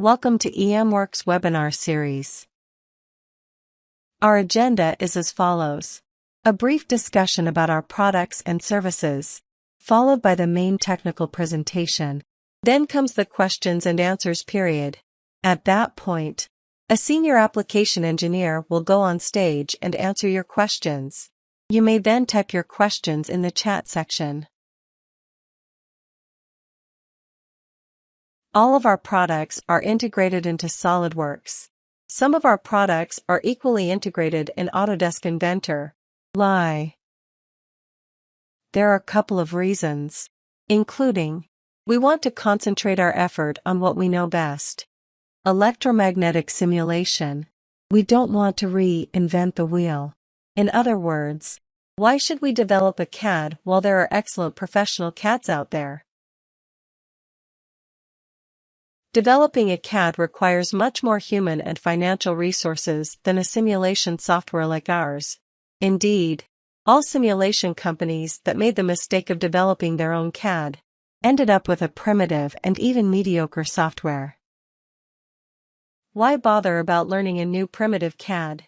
Welcome to EMWorks webinar series. Our agenda is as follows. A brief discussion about our products and services, followed by the main technical presentation. Then comes the questions and answers period. At that point, a senior application engineer will go on stage and answer your questions. You may then type your questions in the chat section. All of our products are integrated into SolidWorks. Some of our products are equally integrated in Autodesk Inventor. There are a couple of reasons, including, we want to concentrate our effort on what we know best. Electromagnetic simulation. We don't want to reinvent the wheel. In other words, why should we develop a CAD while there are excellent professional CADs out there? Developing a CAD requires much more human and financial resources than a simulation software like ours. Indeed, all simulation companies that made the mistake of developing their own CAD ended up with a primitive and even mediocre software. Why bother about learning a new primitive CAD?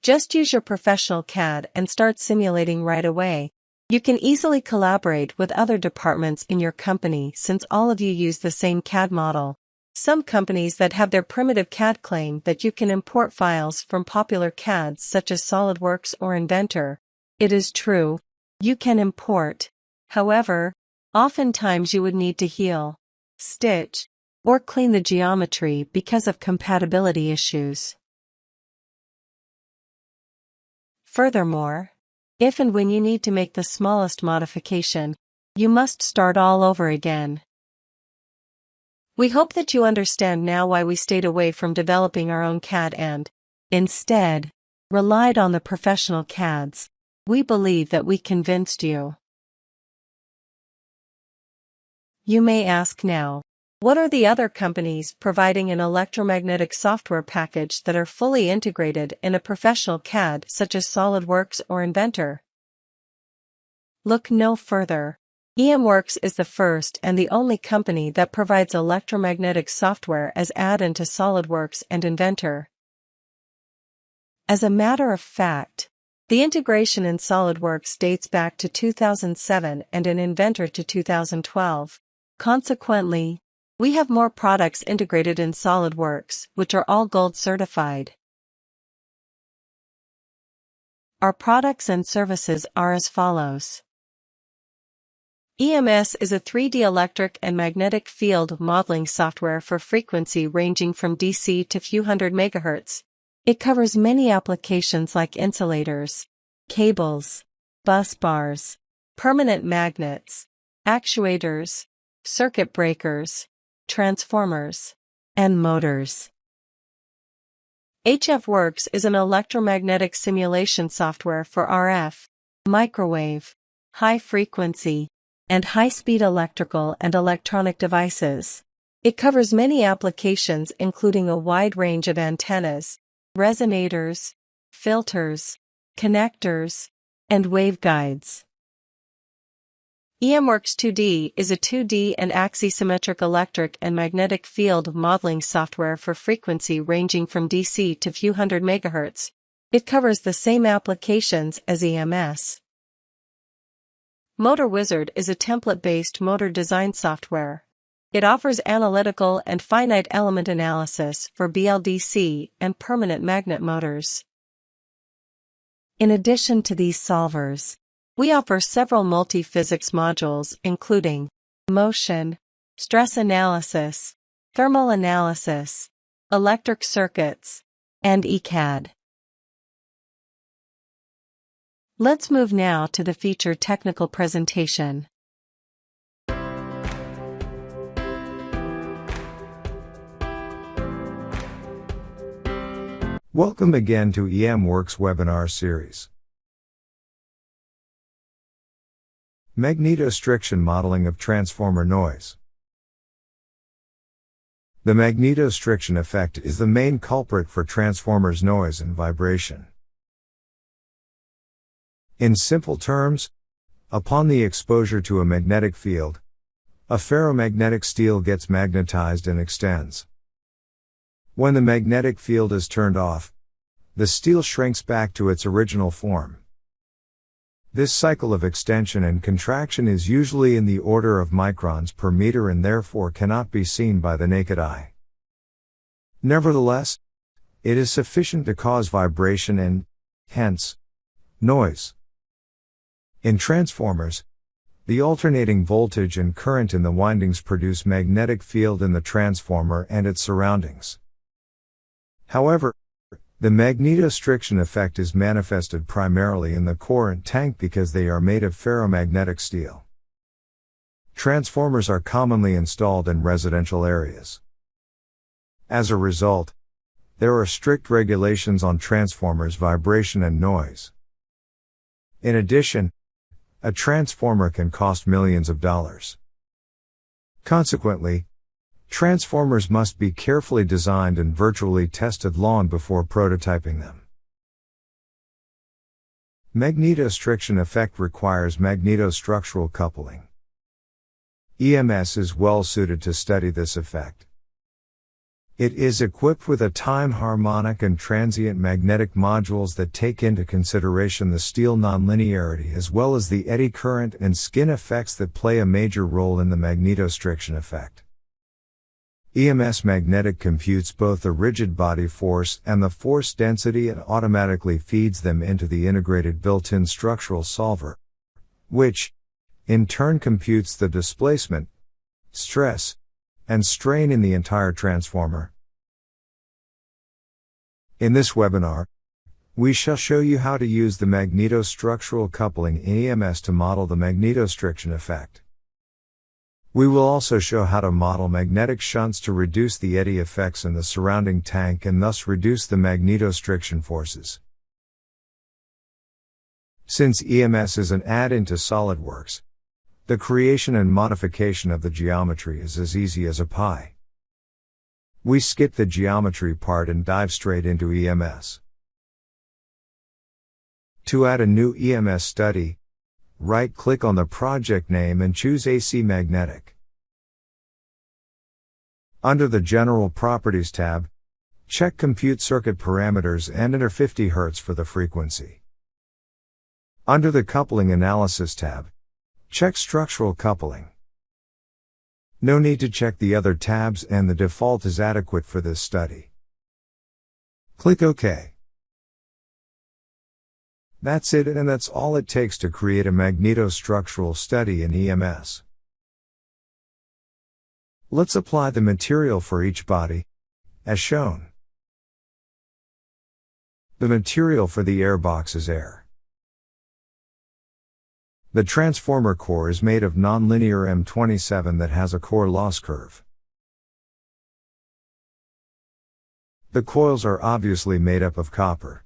Just use your professional CAD and start simulating right away. You can easily collaborate with other departments in your company since all of you use the same CAD model. Some companies that have their primitive CAD claim that you can import files from popular CADs such as SolidWorks or Inventor. It is true, you can import. However, oftentimes you would need to heal, stitch, or clean the geometry because of compatibility issues. Furthermore, if and when you need to make the smallest modification, you must start all over again. We hope that you understand now why we stayed away from developing our own CAD and, instead, relied on the professional CADs. We believe that we convinced you. You may ask now, what are the other companies providing an electromagnetic software package that are fully integrated in a professional CAD such as SolidWorks or Inventor? Look no further. EMWorks is the first and the only company that provides electromagnetic software as add-in to SolidWorks and Inventor. As a matter of fact, the integration in SolidWorks dates back to 2007 and in Inventor to 2012. Consequently, we have more products integrated in SolidWorks, which are all gold certified. Our products and services are as follows. EMS is a 3D electric and magnetic field modeling software for frequency ranging from DC to few hundred megahertz. It covers many applications like insulators, cables, bus bars, permanent magnets, actuators, circuit breakers, transformers, and motors. HFWorks is an electromagnetic simulation software for RF, microwave, high frequency, and high-speed electrical and electronic devices. It covers many applications including a wide range of antennas, resonators, filters, connectors, and waveguides. EMWorks 2D is a 2D and axisymmetric electric and magnetic field modeling software for frequency ranging from DC to few hundred megahertz. It covers the same applications as EMS. Motor Wizard is a template-based motor design software. It offers analytical and finite element analysis for BLDC and permanent magnet motors. In addition to these solvers, we offer several multi-physics modules including motion, stress analysis, thermal analysis, electric circuits, and ECAD. Let's move now to the featured technical presentation. Welcome again to EMWorks webinar series. Magnetostriction modeling of transformer noise. The magnetostriction effect is the main culprit for transformers' noise and vibration. In simple terms, upon the exposure to a magnetic field, A ferromagnetic steel gets magnetized and extends. When the magnetic field is turned off, the steel shrinks back to its original form. This cycle of extension and contraction is usually in the order of microns per meter and therefore cannot be seen by the naked eye. Nevertheless, it is sufficient to cause vibration and, hence, noise. In transformers, the alternating voltage and current in the windings produce magnetic field in the transformer and its surroundings. However, the magnetostriction effect is manifested primarily in the core and tank because they are made of ferromagnetic steel. Transformers are commonly installed in residential areas. As a result, there are strict regulations on transformers' vibration and noise. In addition, a transformer can cost millions of dollars. Consequently, transformers must be carefully designed and virtually tested long before prototyping them. Magnetostriction effect requires magnetostructural coupling. EMS is well suited to study this effect. It is equipped with a time harmonic and transient magnetic modules that take into consideration the steel nonlinearity as well as the eddy current and skin effects that play a major role in the magnetostriction effect. EMS magnetic computes both the rigid body force and the force density and automatically feeds them into the integrated built-in structural solver, which, in turn computes the displacement, stress, and strain in the entire transformer. In this webinar, we shall show you how to use the magnetostructural coupling in EMS to model the magnetostriction effect. We will also show how to model magnetic shunts to reduce the eddy effects in the surrounding tank and thus reduce the magnetostriction forces. Since EMS is an add-in to SolidWorks, the creation and modification of the geometry is as easy as a pie. We skip the geometry part and dive straight into EMS. To add a new EMS study, right-click on the project name and choose AC Magnetic. Under the General Properties tab, check Compute Circuit Parameters and enter 50 Hz for the frequency. Under the Coupling Analysis tab, check Structural Coupling. No need to check the other tabs and the default is adequate for this study. Click OK. That's it, and that's all it takes to create a magnetostructural study in EMS. Let's apply the material for each body, as shown. The material for the airbox is air. The transformer core is made of nonlinear M27 that has a core loss curve. The coils are obviously made up of copper.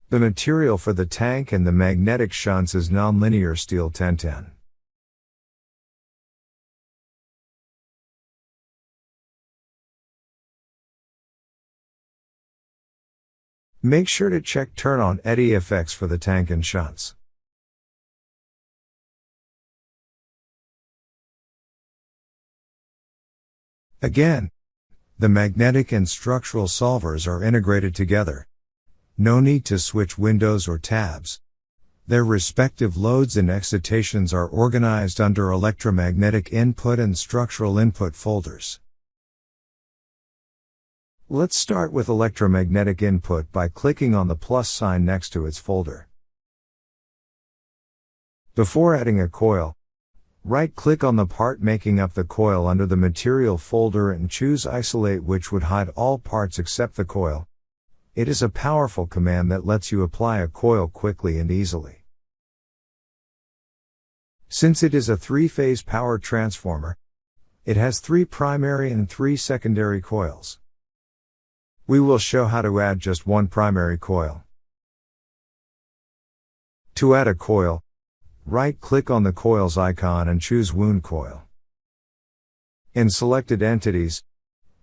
The material for the tank and the magnetic shunts is nonlinear steel 1010. Make sure to check Turn on Eddy Effects for the tank and shunts. Again, the magnetic and structural solvers are integrated together. No need to switch windows or tabs. Their respective loads and excitations are organized under electromagnetic input and structural input folders. Let's start with electromagnetic input by clicking on the plus sign next to its folder. Before adding a coil, right-click on the part making up the coil under the Material folder and choose Isolate, which would hide all parts except the coil. It is a powerful command that lets you apply a coil quickly and easily. Since it is a three-phase power transformer, it has 3 primary and 3 secondary coils. We will show how to add just one primary coil. To add a coil, right-click on the coil's icon and choose Wound Coil. In Selected Entities,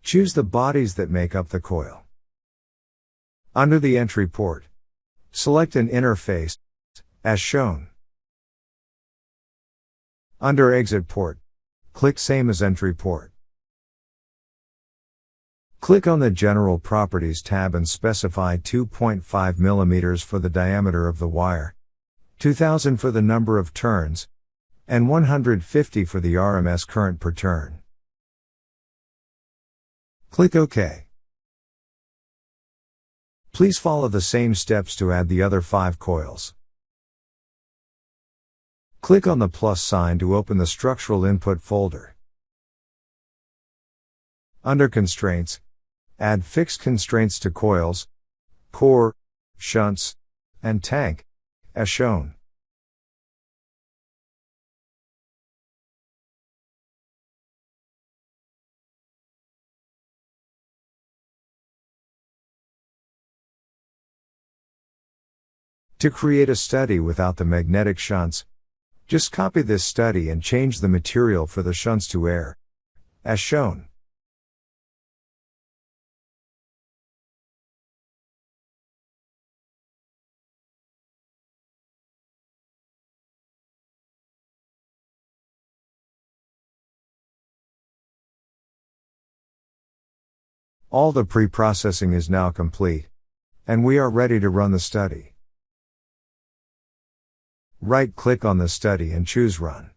choose the bodies that make up the coil. Under the entry port, select an interface, as shown. Under Exit Port, click Same as Entry Port. Click on the General Properties tab and specify 2.5 mm for the diameter of the wire, 2000 for the number of turns, and 150 for the RMS current per turn. Click OK. Please follow the same steps to add the other 5 coils. Click on the plus sign to open the structural input folder. Under Constraints, add fixed constraints to coils, core, shunts, and tank, as shown. To create a study without the magnetic shunts, just copy this study and change the material for the shunts to air, as shown. All the pre-processing is now complete, and we are ready to run the study. Right-click on the study and choose Run.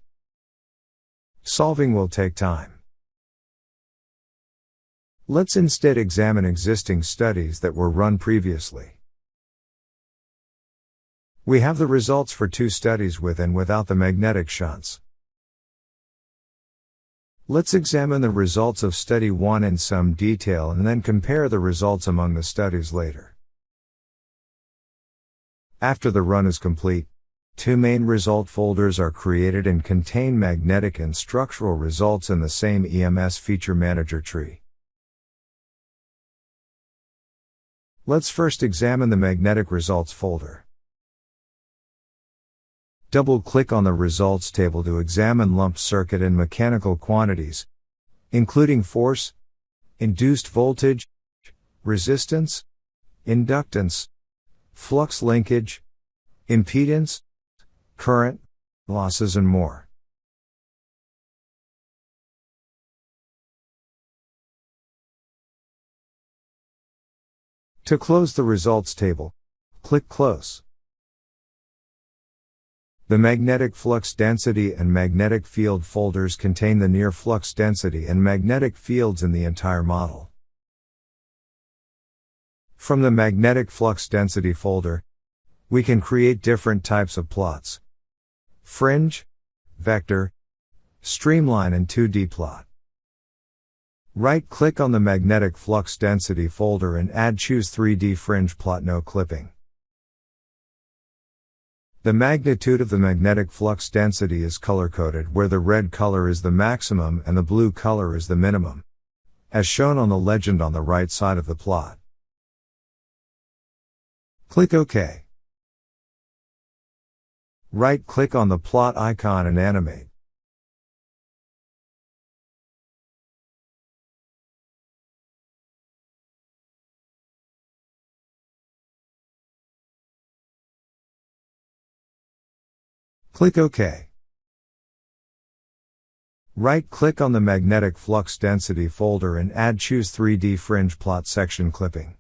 Solving will take time. Let's instead examine existing studies that were run previously. We have the results for 2 studies with and without the magnetic shunts. Let's examine the results of Study 1 in some detail and then compare the results among the studies later. After the run is complete, 2 main result folders are created and contain magnetic and structural results in the same EMS feature manager tree. Let's first examine the magnetic results folder. Double-click on the results table to examine lumped circuit and mechanical quantities, including force, induced voltage, resistance, inductance, flux linkage, impedance, current, losses and more. To close the results table, click Close. The magnetic flux density and magnetic field folders contain the near flux density and magnetic fields in the entire model. From the magnetic flux density folder, we can create different types of plots: fringe, vector, streamline and 2D plot. Right-click on the magnetic flux density folder and choose 3D fringe plot, no clipping. The magnitude of the magnetic flux density is color-coded, where the red color is the maximum and the blue color is the minimum, as shown on the legend on the right side of the plot. Click OK. Right-click on the plot icon and animate. Click OK. Right-click on the magnetic flux density folder and choose 3D fringe plot section clipping.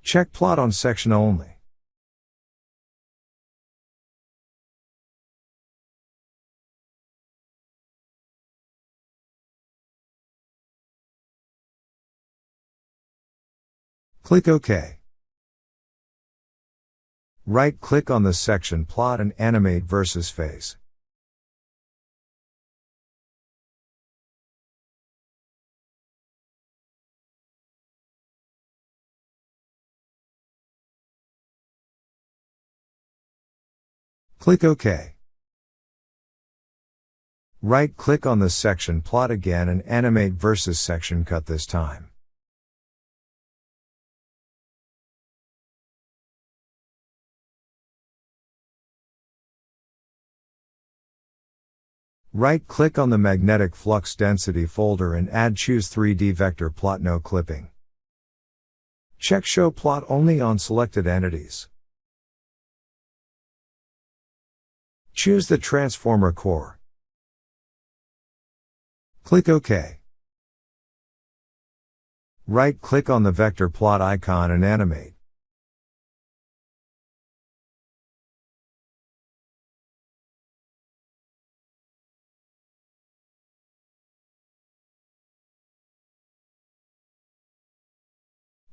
Check plot on section only. Click OK. Right-click on the section plot and animate versus phase. Click OK. Right-click on the section plot again and animate versus section cut this time. Right-click on the magnetic flux density folder and choose 3D vector plot, no clipping. Check show plot only on selected entities. Choose the transformer core. Click OK. Right-click on the vector plot icon and animate.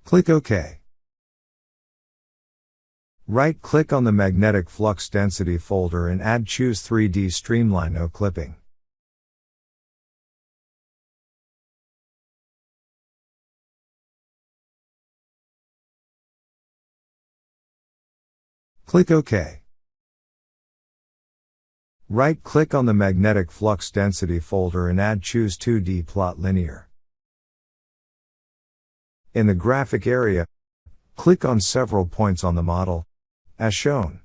Click OK. Right-click on the magnetic flux density folder and choose 3D Streamline No Clipping. Click OK. Right-click on the magnetic flux density folder and choose 2D Plot Linear. In the graphic area, click on several points on the model, as shown.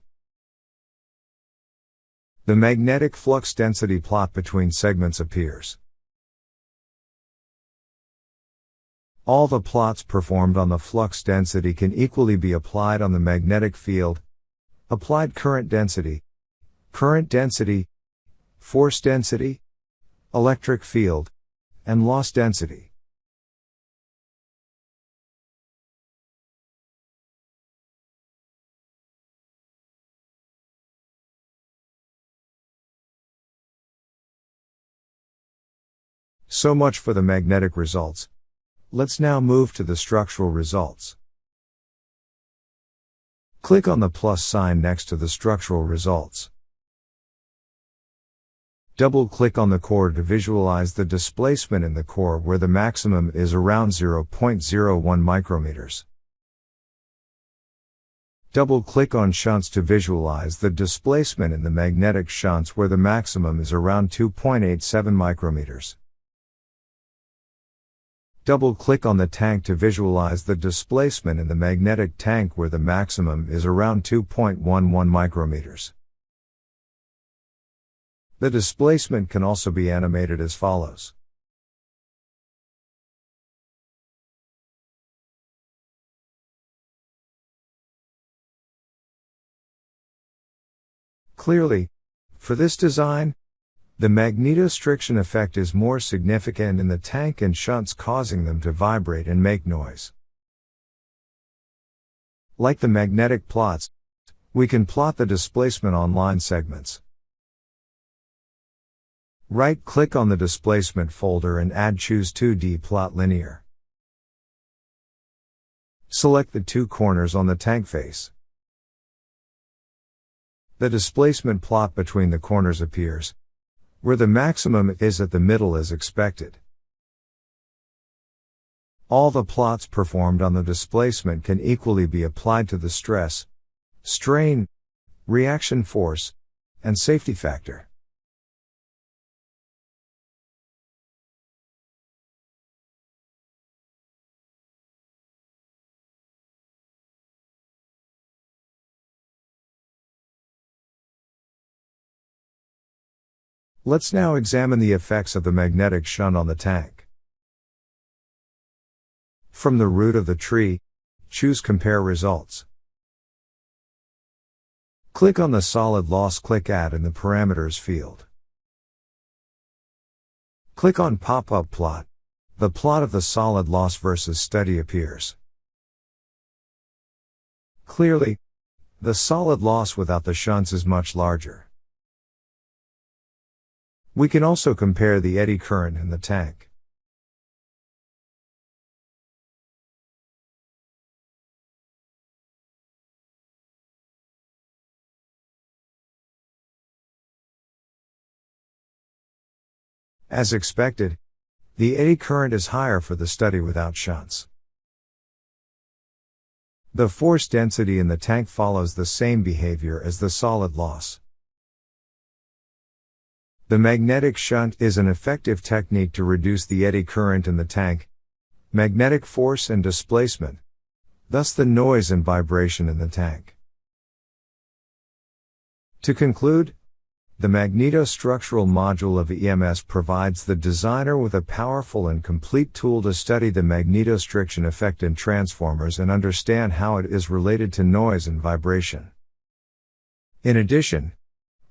The magnetic flux density plot between segments appears. All the plots performed on the flux density can equally be applied on the magnetic field, applied current density, force density, electric field, and loss density. So much for the magnetic results. Let's now move to the structural results. Click on the plus sign next to the structural results. Double-click on the core to visualize the displacement in the core where the maximum is around 0.01 micrometers. Double-click on shunts to visualize the displacement in the magnetic shunts where the maximum is around 2.87 micrometers. Double-click on the tank to visualize the displacement in the magnetic tank where the maximum is around 2.11 micrometers. The displacement can also be animated as follows. Clearly, for this design, the magnetostriction effect is more significant in the tank and shunts, causing them to vibrate and make noise. Like the magnetic plots, we can plot the displacement on line segments. Right-click on the displacement folder and choose 2D Plot Linear. Select the two corners on the tank face. The displacement plot between the corners appears, where the maximum is at the middle as expected. All the plots performed on the displacement can equally be applied to the stress, strain, reaction force, and safety factor. Let's now examine the effects of the magnetic shunt on the tank. From the root of the tree, choose Compare Results. Click on the solid loss. Click Add in the Parameters field. Click on Pop-up Plot. The plot of the solid loss versus study appears. Clearly, the solid loss without the shunts is much larger. We can also compare the eddy current in the tank. As expected, the eddy current is higher for the study without shunts. The force density in the tank follows the same behavior as the solid loss. The magnetic shunt is an effective technique to reduce the eddy current in the tank, magnetic force and displacement, thus the noise and vibration in the tank. To conclude, the magnetostructural module of EMS provides the designer with a powerful and complete tool to study the magnetostriction effect in transformers and understand how it is related to noise and vibration. In addition,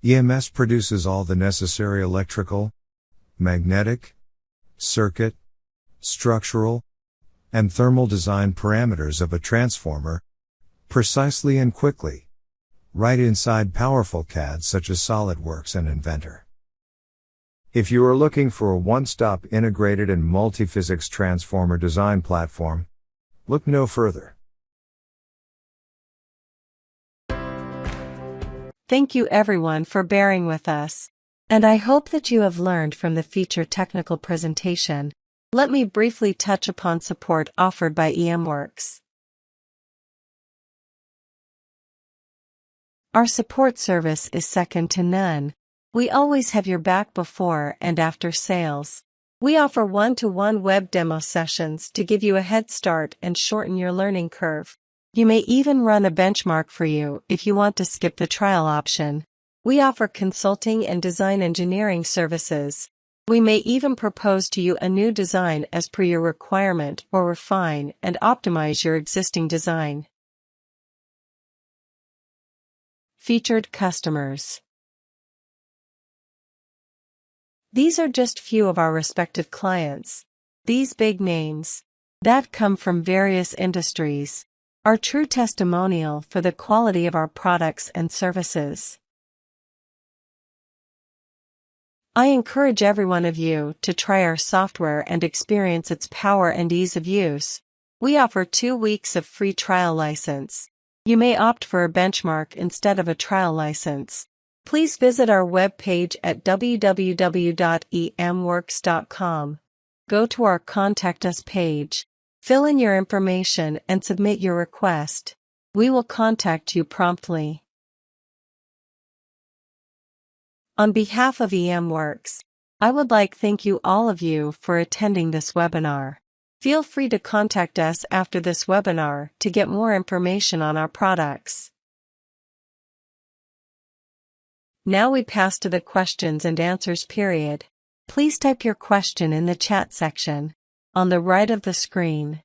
EMS produces all the necessary electrical, magnetic, circuit, structural, and thermal design parameters of a transformer, precisely and quickly, right inside powerful CADs such as SolidWorks and Inventor. If you are looking for a one-stop integrated and multi-physics transformer design platform, look no further. Thank you everyone for bearing with us. And I hope that you have learned from the feature technical presentation. Let me briefly touch upon support offered by EMWorks. Our support service is second to none. We always have your back before and after sales. We offer one-to-one web demo sessions to give you a head start and shorten your learning curve. You may even run a benchmark for you if you want to skip the trial option. We offer consulting and design engineering services. We may even propose to you a new design as per your requirement or refine and optimize your existing design. Featured customers. These are just few of our respected clients. These big names that come from various industries are true testimonial for the quality of our products and services. I encourage every one of you to try our software and experience its power and ease of use. We offer 2 weeks of free trial license. You may opt for a benchmark instead of a trial license. Please visit our webpage at www.emworks.com. Go to our Contact Us page. Fill in your information and submit your request. We will contact you promptly. On behalf of EMWorks, I would like to thank you all of you for attending this webinar. Feel free to contact us after this webinar to get more information on our products. Now we pass to the questions and answers period. Please type your question in the chat section on the right of the screen.